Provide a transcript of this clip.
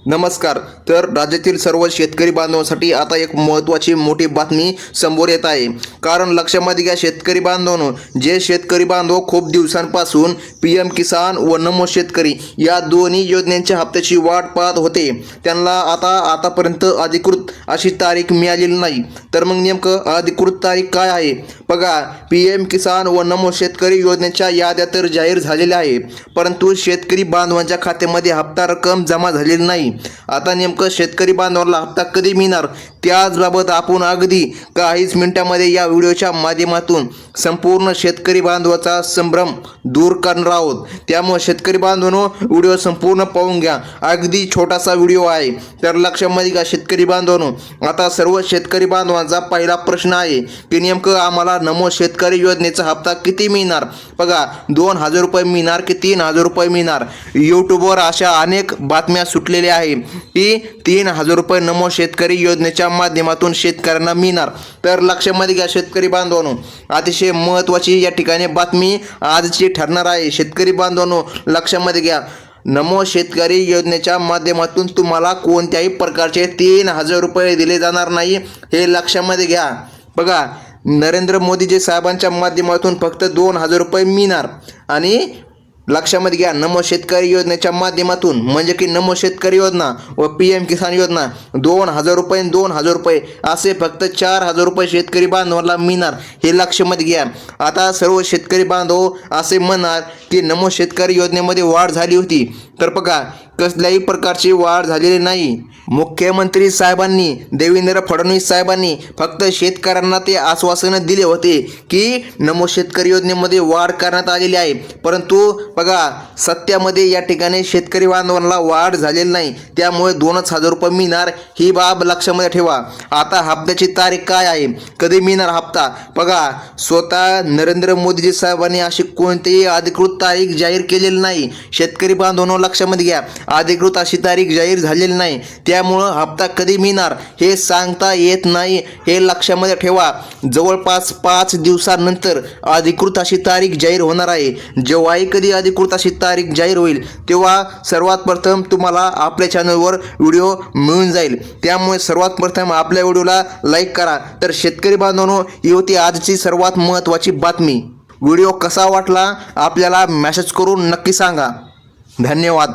नमस्कार. तर राज्यातील सर्व शेतकरी बांधवांसाठी आता एक महत्त्वाची मोठी बातमी समोर येत आहे. कारण लक्षामध्ये घ्या शेतकरी बांधवांनो, जे शेतकरी बांधव खूप दिवसांपासून PM किसान व नमो शेतकरी या दोन्ही योजनांच्या हप्त्याची वाट पाहत होते, त्यांना आतापर्यंत अधिकृत अशी तारीख मिळालेली नाही. तर मग नेमकं अधिकृत तारीख काय आहे? बघा, PM किसान व नमो शेतकरी योजनेच्या याद्या तर जाहीर झालेल्या आहे, परंतु शेतकरी बांधवांच्या खात्यामध्ये हप्ता रक्कम जमा झालेली नाही. आता नेमकं शेतकरी बांधवांना हप्ता कधी मिळणार त्याचबाबत आपण अगदी काहीच मिनिटांमध्ये या व्हिडिओच्या माध्यमातून संपूर्ण शेतकरी बांधवाचा संभ्रम दूर करणार आहोत. त्यामुळे शेतकरी बांधवांनो, व्हिडिओ संपूर्ण पाहून घ्या. अगदी छोटासा व्हिडिओ आहे. तर लक्षामध्ये घ्या शेतकरी बांधवांनो, आता सर्व शेतकरी बांधवांचा पहिला प्रश्न आहे की नेमकं आम्हाला नमो शेतकरी योजनेचा हप्ता किती मिळणार? बघा, 2,000 रुपये मिळणार की 3,000 रुपये मिळणार? यूट्यूबवर अशा अनेक बातम्या सुटलेल्या आहे की 3,000 रुपये नमो शेतकरी योजनेच्या माध्यमातून शेतकऱ्यांना मिळणार. तर लक्षामध्ये घ्या शेतकरी बांधवांनो, अतिशय महत्त्वाची या ठिकाणी बातमी आजची ठरणार आहे. शेतकरी बांधवांनो, लक्षामध्ये घ्या, नमो शेतकरी योजनेच्या माध्यमातून तुम्हाला कोणत्याही प्रकारचे 3,000 रुपये दिले जाणार नाही, हे लक्षामध्ये घ्या. बघा, नरेंद्र मोदीजी साहेबांच्या माध्यमातून फक्त 2,000 रुपये मिळणार. आणि लक्षामध्ये घ्या, नमो शेतकरी योजनेच्या माध्यमातून म्हणजे की नमो शेतकरी योजना व PM किसान योजना 2,000 रुपये 2,000 रुपये असे फक्त 4,000 रुपये शेतकरी बांधवांना मिळणार, हे लक्षामध्ये घ्या. आता सर्व शेतकरी बांधव असे म्हणणार की नमो शेतकरी योजनेमध्ये वाढ झाली होती. तर बघा, कसल्याही प्रकारची वाढ झालेली नाही. मुख्यमंत्री साहेबांनी, देवेंद्र फडणवीस साहेबांनी फक्त शेतकऱ्यांना ते आश्वासन दिले होते की नमो शेतकरी योजनेमध्ये वाढ करण्यात आलेली आहे, परंतु बघा सत्यामध्ये या ठिकाणी शेतकरी बांधवांना वाढ झालेली नाही. त्यामुळे 2,000 रुपये मिळणार, ही बाब लक्षामध्ये ठेवा. आता हप्त्याची तारीख काय आहे, कधी मिळणार हप्ता? बघा, स्वतः नरेंद्र मोदीजी साहेबांनी अशी कोणतीही अधिकृत तारीख जाहीर केलेली नाही. शेतकरी बांधवांनो, लक्षामध्ये घ्या, अधिकृत अशी तारीख जाहीर झालेली नाही. त्यामुळं हप्ता कधी मिळणार हे सांगता येत नाही, हे लक्षामध्ये ठेवा. जवळपास 5 दिवसानंतर अधिकृत अशी तारीख जाहीर होणार आहे. जेव्हाही कधी अधिकृत अशी तारीख जाहीर होईल तेव्हा सर्वात प्रथम तुम्हाला आपल्या चॅनलवर व्हिडिओ मिळून जाईल. त्यामुळे सर्वात प्रथम आपल्या व्हिडिओला लाईक करा. तर शेतकरी बांधवांनो, ही होती आजची सर्वात महत्त्वाची बातमी. व्हिडिओ कसा वाटला आपल्याला मेसेज करून नक्की सांगा. धन्यवाद.